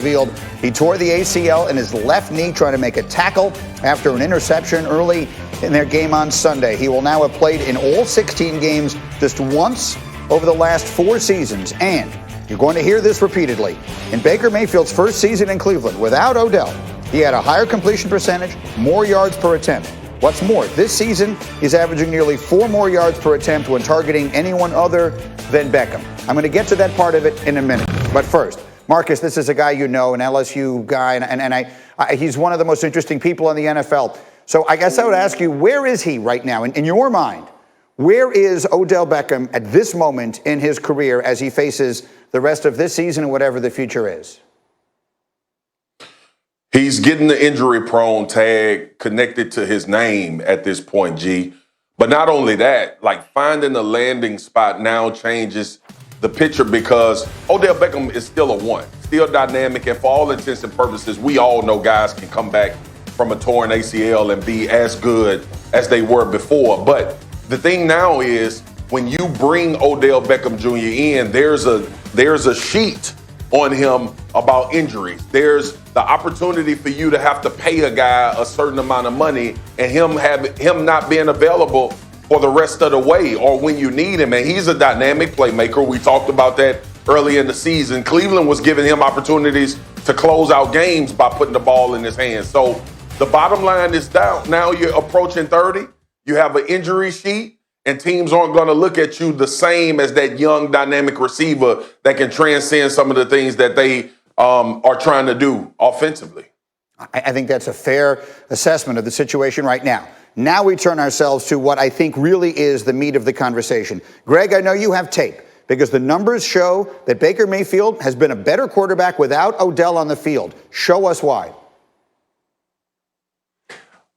Field. He tore the ACL in his left knee trying to make a tackle after an interception early in their game on Sunday. He will now have played in all 16 games just once over the last 4 seasons. And you're going to hear this repeatedly. In Baker Mayfield's first season in Cleveland, without Odell, he had a higher completion percentage, more yards per attempt. What's more, this season, he's averaging nearly 4 more yards per attempt when targeting anyone other than Beckham. I'm going to get to that part of it in a minute. But first, Marcus, this is a guy you know, an LSU guy, and he's one of the most interesting people in the NFL. So I guess I would ask you, where is he right now? In your mind, where is Odell Beckham at this moment in his career as he faces the rest of this season and whatever the future is? He's getting the injury-prone tag connected to his name at this point, G. But not only that, like finding a landing spot now changes the picture because Odell Beckham is still a one, still dynamic, and for all intents and purposes, we all know guys can come back from a torn ACL and be as good as they were before. But the thing now is when you bring Odell Beckham Jr. in, there's a sheet on him about injuries. There's the opportunity for you to have to pay a guy a certain amount of money and him not being available for the rest of the way or when you need him. And he's a dynamic playmaker. We talked about that early in the season. Cleveland was giving him opportunities to close out games by putting the ball in his hands. So the bottom line is down. Now you're approaching 30. You have an injury sheet, and teams aren't going to look at you the same as that young dynamic receiver that can transcend some of the things that they are trying to do offensively. I think that's a fair assessment of the situation right now. Now we turn ourselves to what I think really is the meat of the conversation. Greg, I know you have tape because the numbers show that Baker Mayfield has been a better quarterback without Odell on the field. Show us why.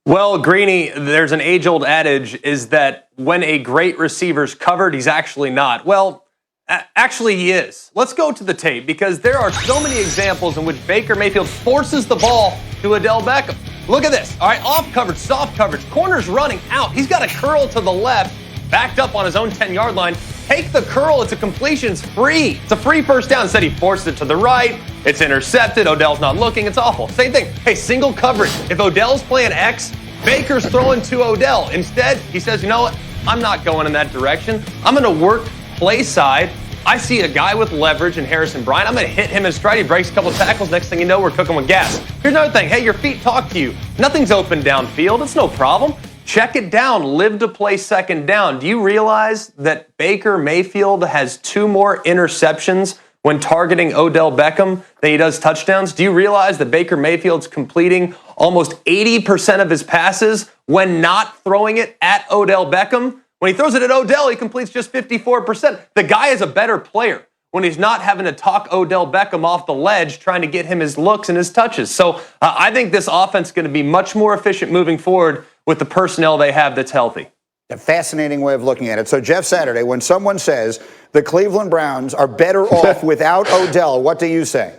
Well, Greeny, there's an age-old adage is that when a great receiver's covered, he's actually not. Well, actually he is. Let's go to the tape because there are so many examples in which Baker Mayfield forces the ball to Odell Beckham. Look at this. All right, off coverage, soft coverage, corner's running out. He's got a curl to the left, backed up on his own 10-yard line. Take the curl. It's a completion. It's free. It's a free first down. Instead, he forced it to the right. It's intercepted. Odell's not looking. It's awful. Same thing. Hey, single coverage. If Odell's playing X, Baker's throwing to Odell. Instead, he says, you know what? I'm not going in that direction. I'm going to work play side. I see a guy with leverage in Harrison Bryant. I'm going to hit him in stride. He breaks a couple tackles. Next thing you know, we're cooking with gas. Here's another thing. Hey, your feet talk to you. Nothing's open downfield. It's no problem. Check it down. Live to play second down. Do you realize that Baker Mayfield has 2 more interceptions when targeting Odell Beckham than he does touchdowns? Do you realize that Baker Mayfield's completing almost 80% of his passes when not throwing it at Odell Beckham? When he throws it at Odell, he completes just 54%. The guy is a better player when he's not having to talk Odell Beckham off the ledge, trying to get him his looks and his touches. So I think this offense is going to be much more efficient moving forward with the personnel they have that's healthy. A fascinating way of looking at it. So, Jeff Saturday, when someone says the Cleveland Browns are better off without Odell, what do you say?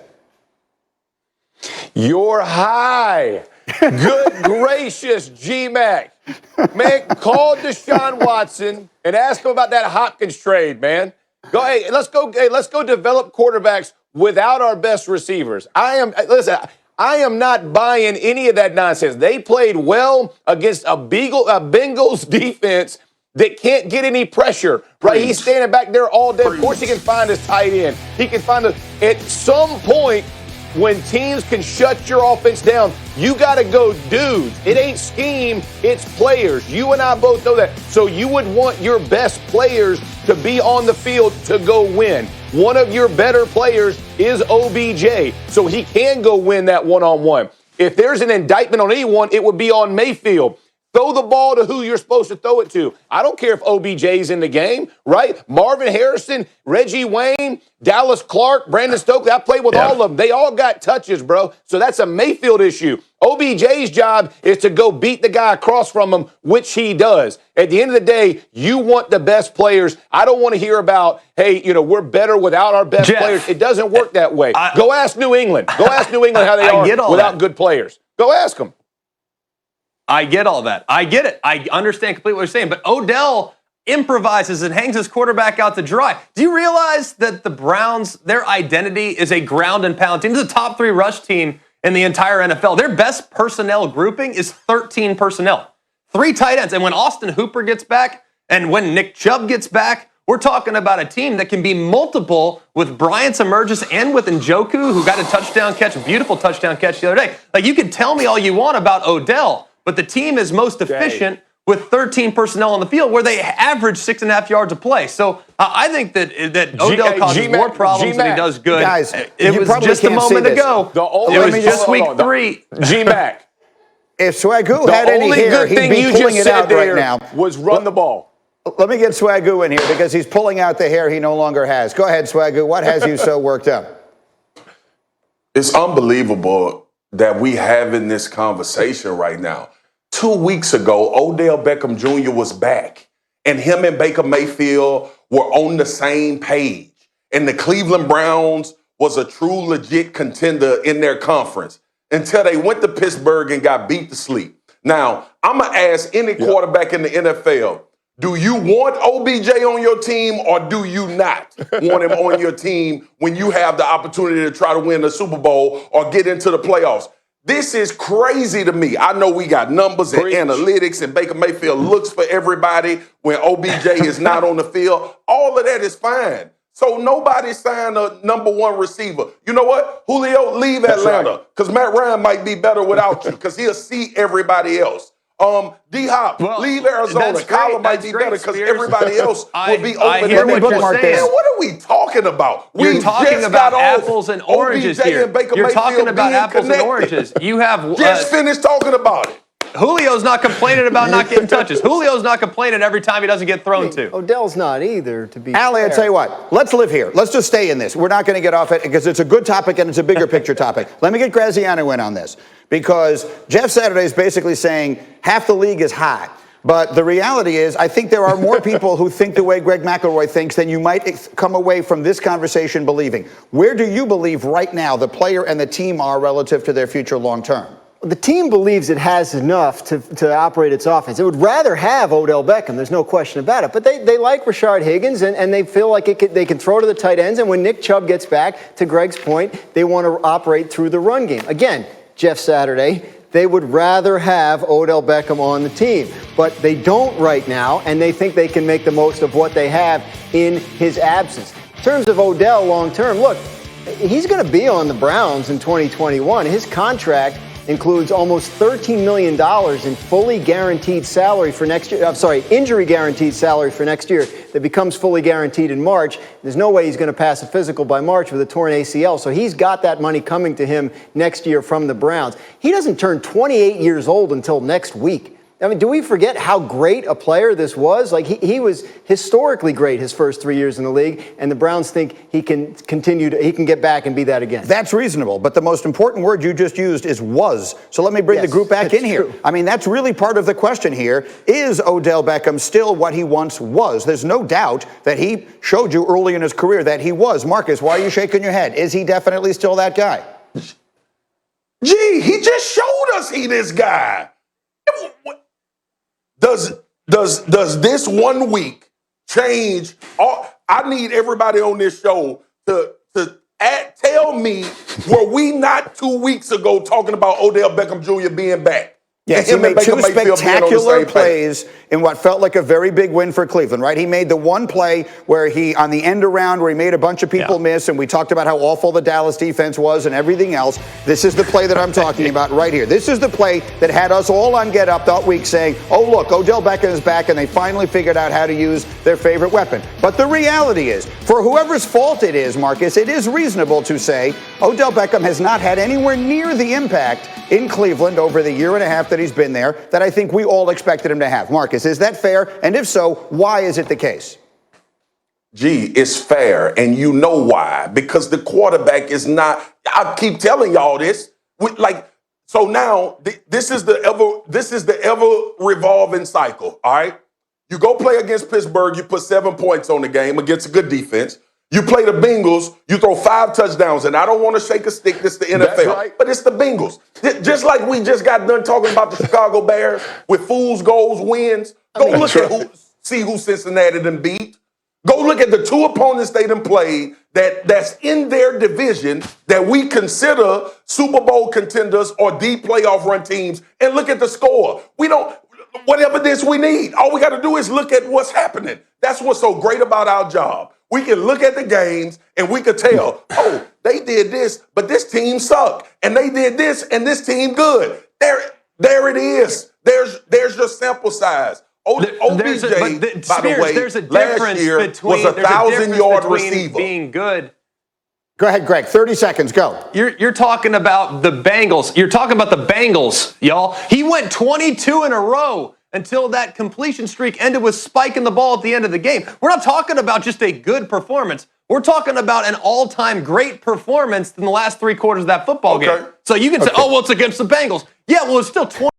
You're high. Good gracious, G-Mac. Man, call Deshaun Watson and ask him about that Hopkins trade, man. Let's go develop quarterbacks without our best receivers. I am not buying any of that nonsense. They played well against a Bengals defense that can't get any pressure, right? He's standing back there all day. Of course he can find his tight end. He can find at some point, when teams can shut your offense down, you got to go dudes. It ain't scheme, it's players. You and I both know that. So you would want your best players to be on the field to go win. One of your better players is OBJ, so he can go win that one-on-one. If there's an indictment on anyone, it would be on Mayfield. Throw the ball to who you're supposed to throw it to. I don't care if OBJ's in the game, right? Marvin Harrison, Reggie Wayne, Dallas Clark, Brandon Stokes. I played with all of them. They all got touches, bro. So that's a Mayfield issue. OBJ's job is to go beat the guy across from him, which he does. At the end of the day, you want the best players. I don't want to hear about, hey, we're better without our best players. It doesn't work that way. Go ask New England. Go ask New England how they are without good players. Go ask them. I get all that. I get it. I understand completely what you're saying. But Odell, improvises and hangs his quarterback out to dry. Do you realize that the Browns, their identity is a ground and pound team? This is a top 3 rush team in the entire NFL. Their best personnel grouping is 13 personnel. 3 tight ends. And when Austin Hooper gets back and when Nick Chubb gets back, we're talking about a team that can be multiple with Bryant's emergence and with Njoku, who got a touchdown catch, a beautiful touchdown catch the other day. Like, you can tell me all you want about Odell, but the team is most efficient with 13 personnel on the field where they average 6.5 yards a play. So I think that Odell causes more problems than he does good. Guys, it was just a moment ago. It was just week 3. G-Mac. If Swagoo had any hair, he'd be pulling it out right now. Was run the ball. Let me get Swagoo in here because he's pulling out the hair he no longer has. Go ahead, Swagoo. What has you so worked up? It's unbelievable that we having this conversation right now. 2 weeks ago, Odell Beckham Jr. was back, and him and Baker Mayfield were on the same page. And the Cleveland Browns was a true, legit contender in their conference until they went to Pittsburgh and got beat to sleep. Now, I'm going to ask any quarterback in the NFL, do you want OBJ on your team or do you not want him on your team when you have the opportunity to try to win the Super Bowl or get into the playoffs? This is crazy to me. I know we got numbers and analytics and Baker Mayfield looks for everybody when OBJ is not on the field. All of that is fine. So nobody signed a number 1 receiver. You know what? Julio, leave Atlanta because Matt Ryan might be better without you because he'll see everybody else. D-Hop, leave Arizona. Kyler might be better because everybody else will be open. Hear what you're saying. Man, what are we talking about? You're talking about apples and oranges here. You're talking about apples and oranges. You have just finished talking about it. Julio's not complaining about not getting touches. Julio's not complaining every time he doesn't get thrown to. Odell's not either, to be Allie, fair. I tell you what, let's live here. Let's just stay in this. We're not going to get off it because it's a good topic and it's a bigger picture topic. Let me get Graziano in on this because Jeff Saturday is basically saying half the league is high. But the reality is, I think there are more people who think the way Greg McElroy thinks than you might come away from this conversation believing. Where do you believe right now the player and the team are relative to their future long term? The team believes it has enough to operate its offense. It would rather have Odell Beckham. There's no question about it. But they like Rashard Higgins, and they feel like they can throw to the tight ends. And when Nick Chubb gets back, to Greg's point, they want to operate through the run game. Again, Jeff Saturday, they would rather have Odell Beckham on the team. But they don't right now, and they think they can make the most of what they have in his absence. In terms of Odell long term, look, he's going to be on the Browns in 2021. His contract includes almost $13 million in fully guaranteed salary for next year. Injury guaranteed salary for next year that becomes fully guaranteed in March. There's no way he's going to pass a physical by March with a torn ACL. So he's got that money coming to him next year from the Browns. He doesn't turn 28 years old until next week. I mean, do we forget how great a player this was? Like, he was historically great his first 3 years in the league, and the Browns think he can he can get back and be that again. That's reasonable, but the most important word you just used is was. So let me bring the group back in here. I mean, that's really part of the question here. Is Odell Beckham still what he once was? There's no doubt that he showed you early in his career that he was. Marcus, why are you shaking your head? Is he definitely still that guy? Gee, he just showed us he this guy. Does this 1 week change? I need everybody on this show to tell me, were we not 2 weeks ago talking about Odell Beckham Jr. being back? Yes, he made 2 spectacular plays in what felt like a very big win for Cleveland, right? He made the one play where on the end around where he made a bunch of people miss, and we talked about how awful the Dallas defense was and everything else. This is the play that I'm talking about right here. This is the play that had us all on Get Up that week saying, oh, look, Odell Beckham is back, and they finally figured out how to use their favorite weapon. But the reality is, for whoever's fault it is, Marcus, it is reasonable to say Odell Beckham has not had anywhere near the impact in Cleveland over the year and a half that he's been there that I think we all expected him to have. Marcus, is that fair? And if so, why is it the case? Gee, it's fair, and you know why. Because the quarterback is not, I keep telling y'all this, so now this is the ever revolving cycle, all right? You go play against Pittsburgh, you put 7 points on the game against a good defense. You play the Bengals, you throw 5 touchdowns, and I don't want to shake a stick, this is the NFL, but it's the Bengals. Just like we just got done talking about the Chicago Bears with fools, goals, wins. Go look at see who Cincinnati done beat. Go look at the 2 opponents they done played that's in their division that we consider Super Bowl contenders or deep playoff run teams, and look at the score. We don't, what evidence we need. All we got to do is look at what's happening. That's what's so great about our job. We can look at the games and we could tell, oh, they did this, but this team sucked. And they did this and this team good. There it is. There's your sample size. OBJ, by the way, there's a last difference year between, was a 1,000-yard receiver. Being good. Go ahead, Greg. 30 seconds. Go. You're talking about the Bengals. You're talking about the Bengals, y'all. He went 22 in a row until that completion streak ended with spiking the ball at the end of the game. We're not talking about just a good performance. We're talking about an all-time great performance in the last 3 quarters of that football game. So you can say, oh, well, it's against the Bengals. Yeah, well, it's still 20.